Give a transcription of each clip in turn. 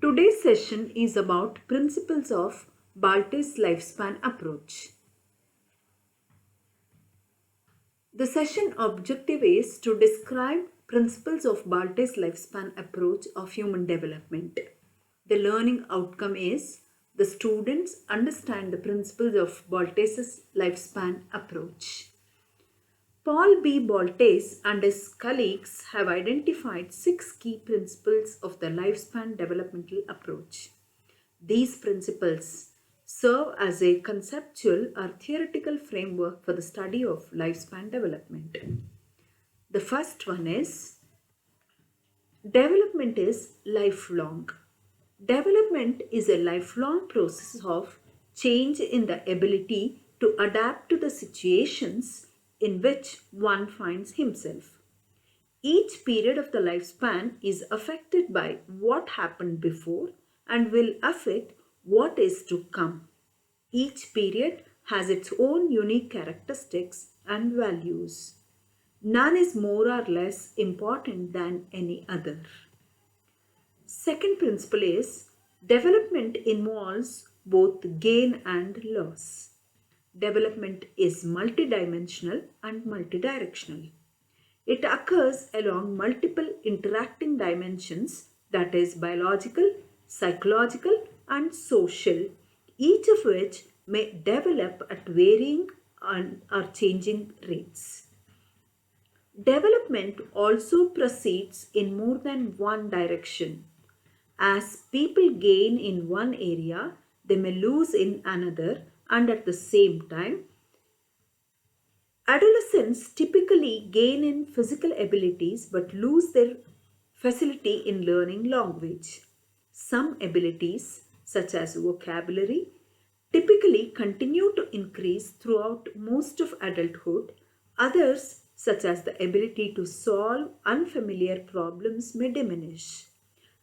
Today's session is about principles of Balte's lifespan approach. The session objective is to describe principles of Balte's lifespan approach of human development. The learning outcome is the students understand the principles of Balte's lifespan approach. Paul B. Balte and his colleagues have identified 6 key principles of the lifespan developmental approach. These principles serve as a conceptual or theoretical framework for the study of lifespan development. The first one is development is lifelong. Development is a lifelong process of change in the ability to adapt to the situations in which one finds himself. Each period of the lifespan is affected by what happened before and will affect what is to come. Each period has its own unique characteristics and values. None is more or less important than any other. Second principle is development involves both gain and loss. Development is multidimensional and multidirectional. It occurs along multiple interacting dimensions, that is biological, psychological and social, each of which may develop at varying or changing rates. Development also proceeds in more than one direction. As people gain in one area, they may lose in another, and at the same time, adolescents typically gain in physical abilities but lose their facility in learning language. Some abilities, such as vocabulary, typically continue to increase throughout most of adulthood. Others, such as the ability to solve unfamiliar problems, may diminish.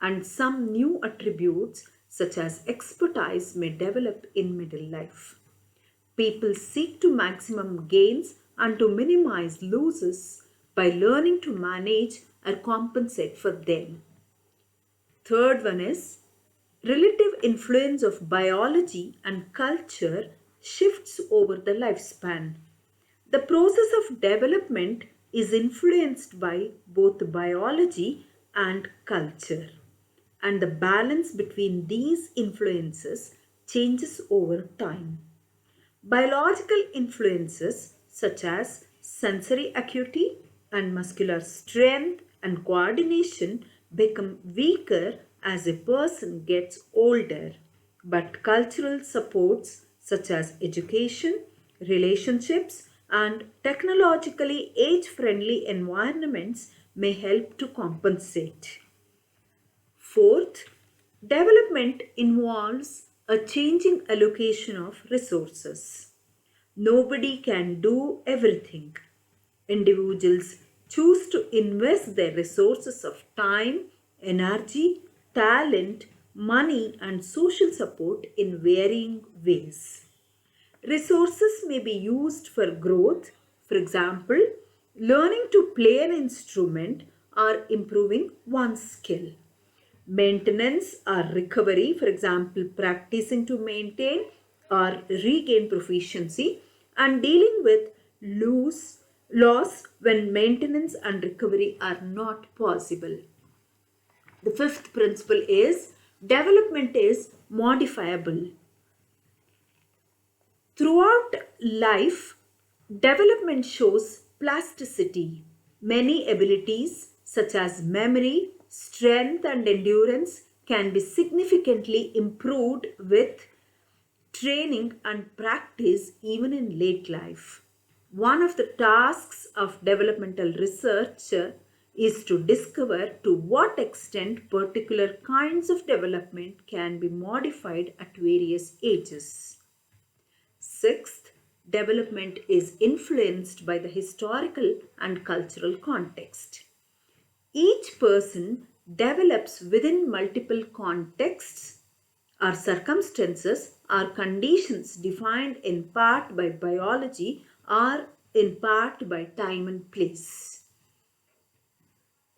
And some new attributes, such as expertise, may develop in middle life. People seek to maximum gains and to minimize losses by learning to manage or compensate for them. Third one is relative influence of biology and culture shifts over the lifespan. The process of development is influenced by both biology and culture, and the balance between these influences changes over time. Biological influences such as sensory acuity and muscular strength and coordination become weaker as a person gets older, but cultural supports such as education, relationships, and technologically age-friendly environments may help to compensate. Fourth, development involves a changing allocation of resources. Nobody can do everything. Individuals choose to invest their resources of time, energy, talent, money, and social support in varying ways. Resources may be used for growth, for example, learning to play an instrument or improving one's skill. Maintenance or recovery, for example, practicing to maintain or regain proficiency, and dealing with loss when maintenance and recovery are not possible. The fifth principle is development is modifiable. Throughout life, development shows plasticity. Many abilities such as memory, strength and endurance can be significantly improved with training and practice even in late life. One of the tasks of developmental research is to discover to what extent particular kinds of development can be modified at various ages. Sixth, development is influenced by the historical and cultural context. Each person develops within multiple contexts or circumstances or conditions defined in part by biology or in part by time and place.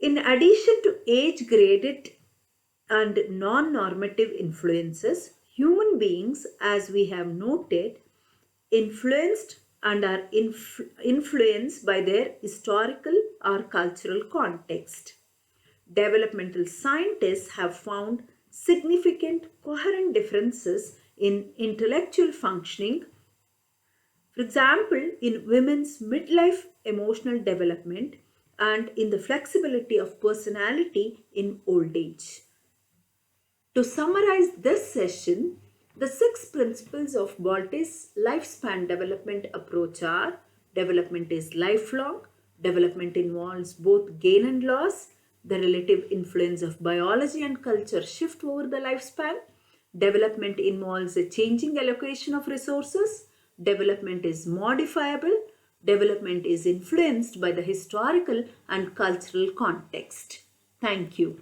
In addition to age-graded and non-normative influences, human beings, as we have noted, influenced and are influenced by their historical or cultural context. Developmental scientists have found significant coherent differences in intellectual functioning, for example, in women's midlife emotional development and in the flexibility of personality in old age. To summarize this session, the six principles of Balte's lifespan development approach are: development is lifelong, development involves both gain and loss, the relative influence of biology and culture shift over the lifespan, development involves a changing allocation of resources, development is modifiable, development is influenced by the historical and cultural context. Thank you.